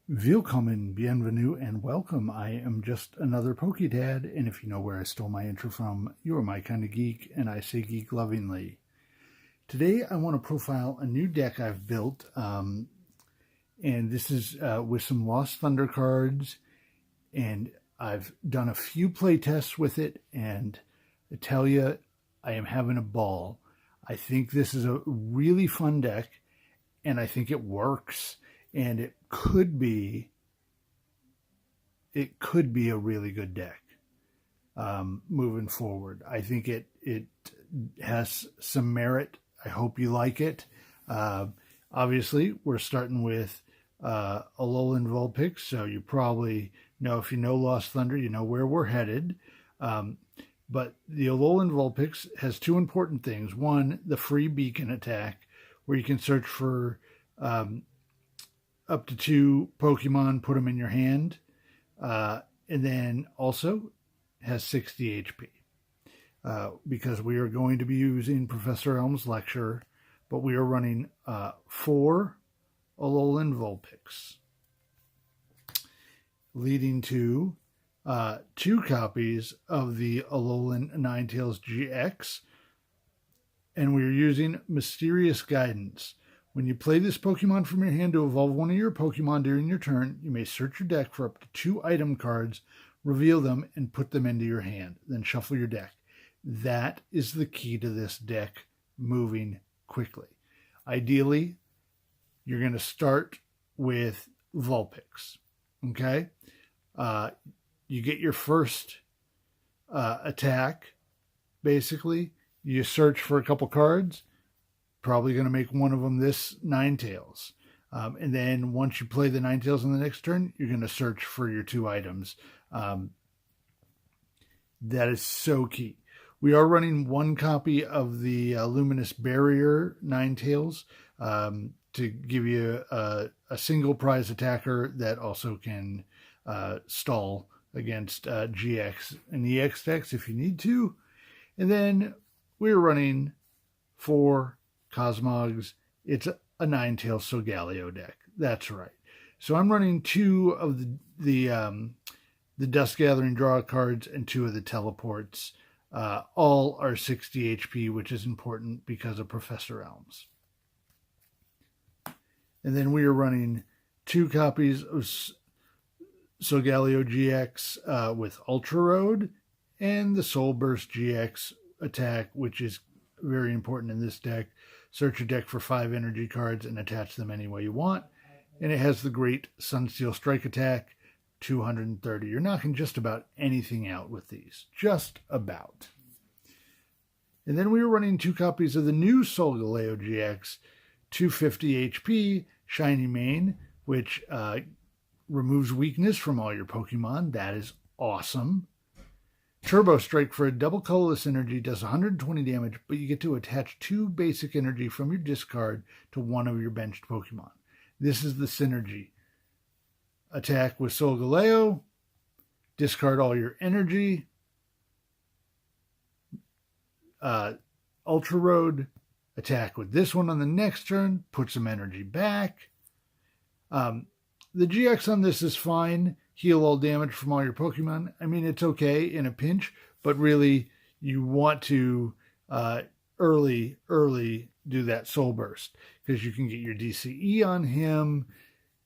Willkommen, bienvenue, and welcome. I am just another Pokédad, and if you know where I stole my intro from, you are my kind of geek, and I say geek lovingly. Today, I want to profile a new deck I've built, and this is with some Lost Thunder cards, and I've done a few play tests with it, and I tell you, I am having a ball. I think this is a really fun deck, and I think it works. And it could be a really good deck moving forward. I think it has some merit. I hope you like it. Obviously, we're starting with Alolan Vulpix, so you probably know, if you know Lost Thunder, you know where we're headed. But the Alolan Vulpix has two important things. One, the free beacon attack, where you can search for up to 2 Pokemon, put them in your hand, and then also has 60 HP. Because we are going to be using Professor Elm's lecture, but we are running 4 Alolan Vulpix, leading to 2 copies of the Alolan Ninetails-gx, and we are using Mysterious Guidance. When you play this Pokemon from your hand to evolve one of your Pokemon during your turn, you may search your deck for up to 2 item cards, reveal them, and put them into your hand. Then shuffle your deck. That is the key to this deck moving quickly. Ideally, you're going to start with Vulpix. Okay? You get your first attack, basically. You search for a couple cards. Probably going to make one of them this Ninetails. And then once you play the Ninetails on the next turn, you're going to search for your 2 items. That is so key. We are running 1 copy of the Luminous Barrier Ninetails to give you a single prize attacker that also can stall against GX and EX decks if you need to. And then we're running 4 Cosmogs. It's a Ninetales Solgaleo deck. That's right. So I'm running 2 of the Dust Gathering draw cards and 2 of the teleports. All are 60 HP, which is important because of Professor Elms. And then we are running 2 copies of Solgaleo-gx with Ultra Road and the Soul Burst GX attack, which is very important in this deck. Search your deck for 5 energy cards and attach them any way you want. And it has the great Sunsteel Strike attack, 230. You're knocking just about anything out with these. Just about. And then we were running 2 copies of the new Solgaleo-gx, 250 HP, Shiny Mane, which removes weakness from all your Pokemon. That is awesome. Turbo Strike for a double colorless energy does 120 damage, but you get to attach 2 basic energy from your discard to one of your benched Pokemon. This is the synergy. Attack with Solgaleo, discard all your energy, Ultra Road, attack with this one on the next turn, put some energy back. The GX on this is fine. Heal all damage from all your Pokemon. I mean, it's okay in a pinch, but really you want to early do that Soul Burst because you can get your DCE on him,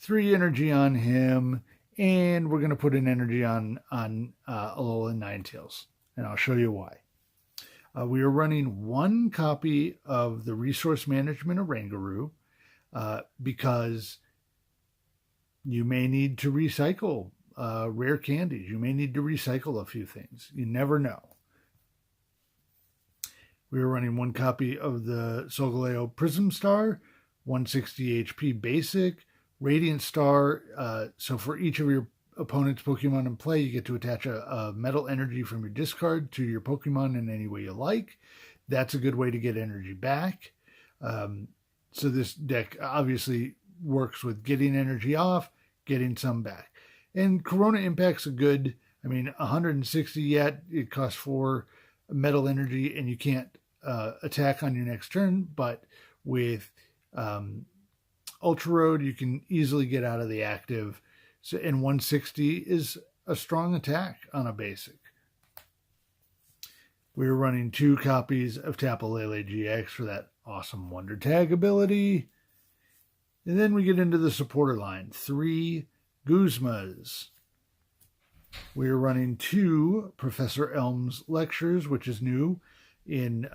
3 energy on him, and we're going to put an energy on Alolan Ninetales, and I'll show you why. We are running 1 copy of the Resource Management Oranguru because you may need to recycle rare candies. You may need to recycle a few things. You never know. We are running 1 copy of the Solgaleo Prism Star, 160 HP basic, Radiant Star. So for each of your opponent's Pokemon in play, you get to attach a metal energy from your discard to your Pokemon in any way you like. That's a good way to get energy back. So this deck obviously works with getting energy off, getting some back. And Corona Impact's a good, 160 yet, it costs 4 metal energy and you can't attack on your next turn, but with Ultra Road, you can easily get out of the active. So, and 160 is a strong attack on a basic. We're running 2 copies of Solgaleo-gx for that awesome Wonder Tag ability. And then we get into the supporter line. 3 Guzmas. We're running 2 Professor Elm's lectures, which is new in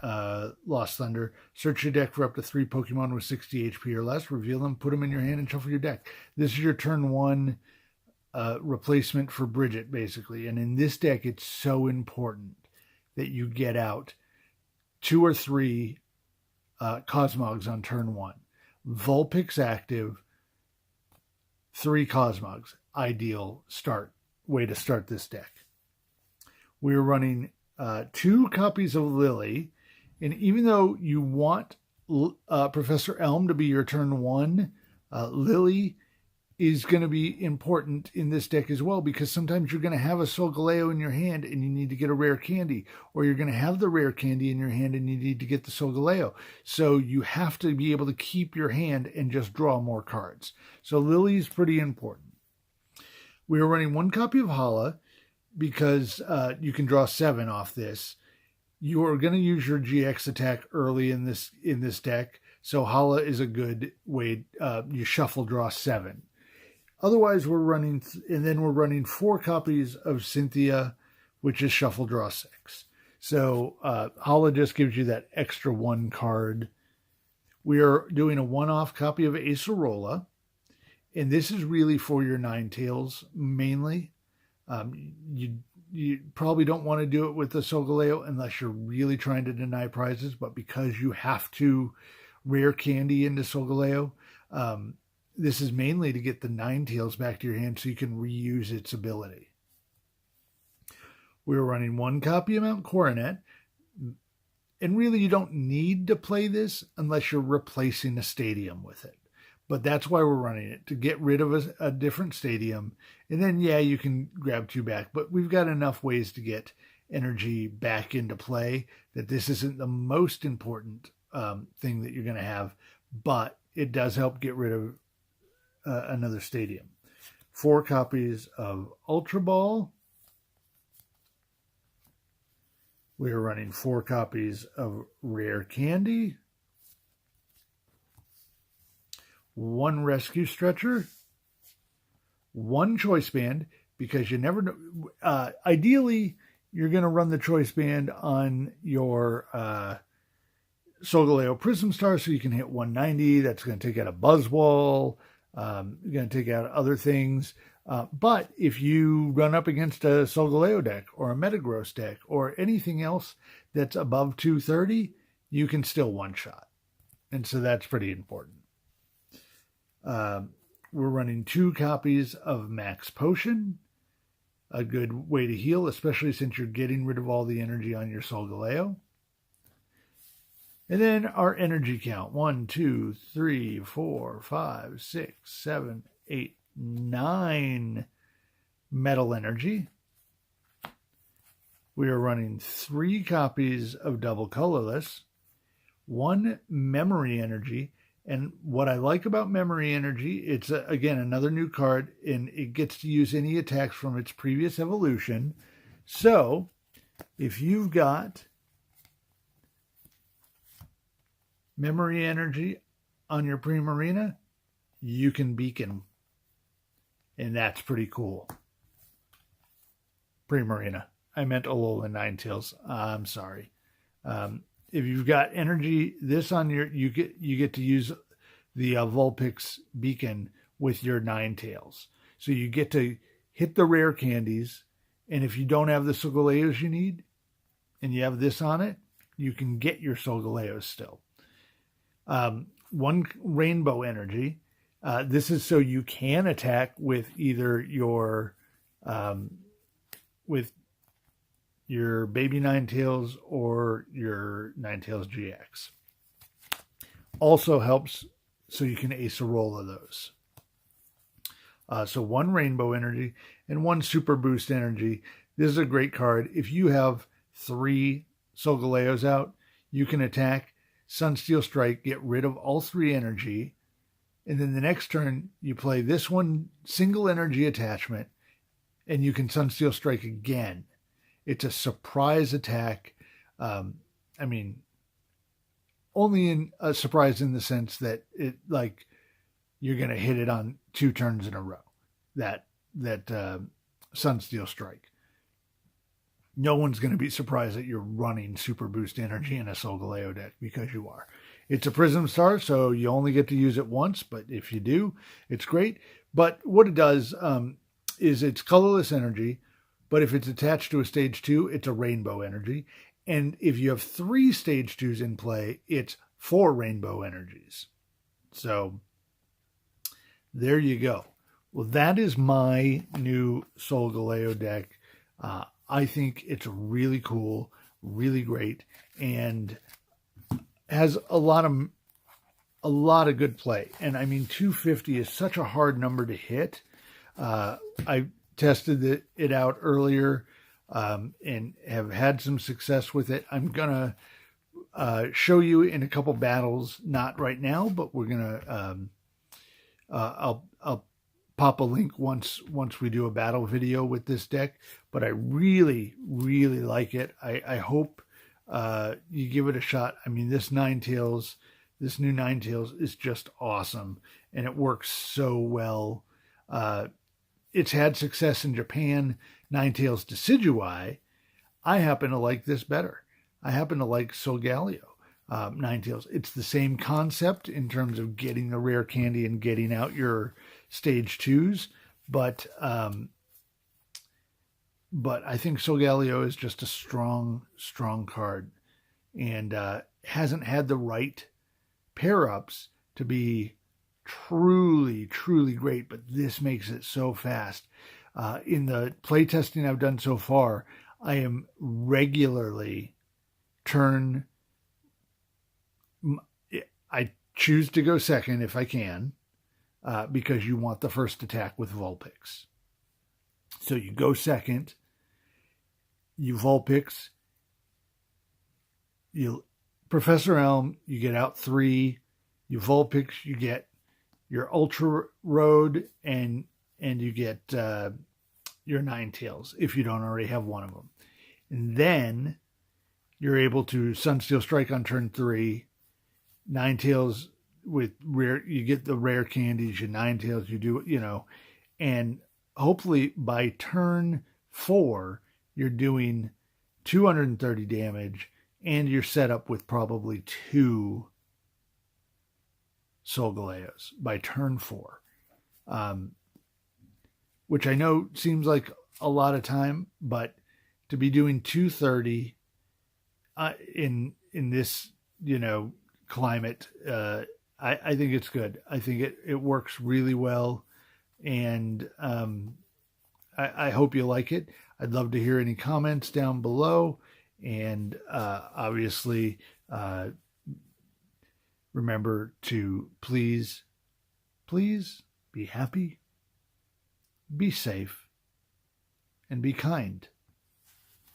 Lost Thunder. Search your deck for up to 3 Pokemon with 60 HP or less. Reveal them, put them in your hand, and shuffle your deck. This is your turn 1 replacement for Bridget, basically. And in this deck, it's so important that you get out 2 or 3 Cosmogs on turn 1. Vulpix active, 3 Cosmogs. Ideal way to start this deck. We're running 2 copies of Lily, and even though you want Professor Elm to be your turn 1, Lily is going to be important in this deck as well, because sometimes you're going to have a Solgaleo in your hand and you need to get a rare candy, or you're going to have the rare candy in your hand and you need to get the Solgaleo. So you have to be able to keep your hand and just draw more cards. So Lily is pretty important. We are running 1 copy of Hala because you can draw 7 off this. You are going to use your GX attack early in this deck, so Hala is a good way. You shuffle, draw 7. Otherwise, we're running 4 copies of Cynthia, which is shuffle, draw 6. So Hala just gives you that extra 1 card. We are doing a one-off copy of Acerola, and this is really for your Ninetails mainly. You probably don't want to do it with the Solgaleo unless you're really trying to deny prizes, but because you have to rare candy into Solgaleo, this is mainly to get the Ninetails back to your hand so you can reuse its ability. We're running 1 copy of Mount Coronet, and really you don't need to play this unless you're replacing a stadium with it. But that's why we're running it, to get rid of a different stadium. And then, yeah, you can grab 2 back. But we've got enough ways to get energy back into play that this isn't the most important thing that you're going to have. But it does help get rid of another stadium. 4 copies of Ultra Ball. We are running 4 copies of Rare Candy. 1 Rescue Stretcher, 1 Choice Band, because you never know. Ideally, you're going to run the Choice Band on your Solgaleo Prism Star so you can hit 190. That's going to take out a Buzzwole. You're going to take out other things. But if you run up against a Solgaleo deck or a Metagross deck or anything else that's above 230, you can still one-shot. And so that's pretty important. We're running 2 copies of Max Potion, a good way to heal, especially since you're getting rid of all the energy on your Solgaleo. And then our energy count: 1, 2, 3, 4, 5, 6, 7, 8, 9 metal energy. We are running 3 copies of Double Colorless, 1 memory energy. And what I like about Memory Energy, it's, again, another new card, and it gets to use any attacks from its previous evolution. So, if you've got Memory Energy on your Primarina, you can Beacon. And that's pretty cool. Primarina. I meant Alolan Ninetales. I'm sorry. If you've got energy, this on your, you get to use the Vulpix Beacon with your Ninetails. So you get to hit the rare candies, and if you don't have the Solgaleos you need, and you have this on it, you can get your Solgaleos still. 1 Rainbow Energy. This is so you can attack with either your Baby Ninetails or your Ninetails-gx. Also helps so you can Acerola those. So 1 Rainbow Energy and 1 Super Boost Energy. This is a great card. If you have 3 Solgaleos out, you can attack, Sunsteel Strike, get rid of all 3 energy, And then the next turn, you play this one single energy attachment, and you can Sunsteel Strike again. It's a surprise attack. I mean, only in a surprise in the sense that it like you're going to hit it on 2 turns in a row. That Sunsteel Strike. No one's going to be surprised that you're running Super Boost Energy in a Solgaleo deck because you are. It's a Prism Star, so you only get to use it once, but if you do, it's great. But what it does is it's colorless energy, but if it's attached to a stage 2, it's a rainbow energy. And if you have 3 stage 2s in play, it's 4 rainbow energies. So there you go. Well, that is my new Solgaleo deck. I think it's really cool, really great, and has a lot of good play. And I mean, 250 is such a hard number to hit. I tested it out earlier and have had some success with it. I'm gonna show you in a couple battles, not right now, but we're gonna I'll pop a link once we do a battle video with this deck. But I really, really like it. I hope you give it a shot. I mean, this new Ninetails is just awesome, and it works so well. It's had success in Japan. Ninetails Decidueye. I happen to like this better. I happen to like Solgaleo Ninetails. It's the same concept in terms of getting the rare candy and getting out your stage 2s, but I think Solgaleo is just a strong card, and hasn't had the right pair-ups to be truly great, but this makes it so fast. In the playtesting I've done so far, I am regularly I choose to go second if I can, because you want the first attack with Vulpix. So you go second, you Vulpix, you Professor Elm, you get out 3, you Vulpix, you get your Ultra Road, and you get your Ninetails if you don't already have one of them. And then you're able to Sunsteel Strike on turn 3, Ninetails with rare, you get the rare candies, your Ninetails, you do, and hopefully by turn 4, you're doing 230 damage, and you're set up with probably 2 Solgaleos by turn 4. Which I know seems like a lot of time, but to be doing 230 in this, climate, I think it's good. I think it works really well, and I hope you like it. I'd love to hear any comments down below, and obviously remember to please be happy, be safe, and be kind.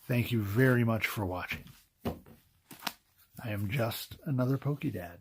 Thank you very much for watching. I am just another Pokédad.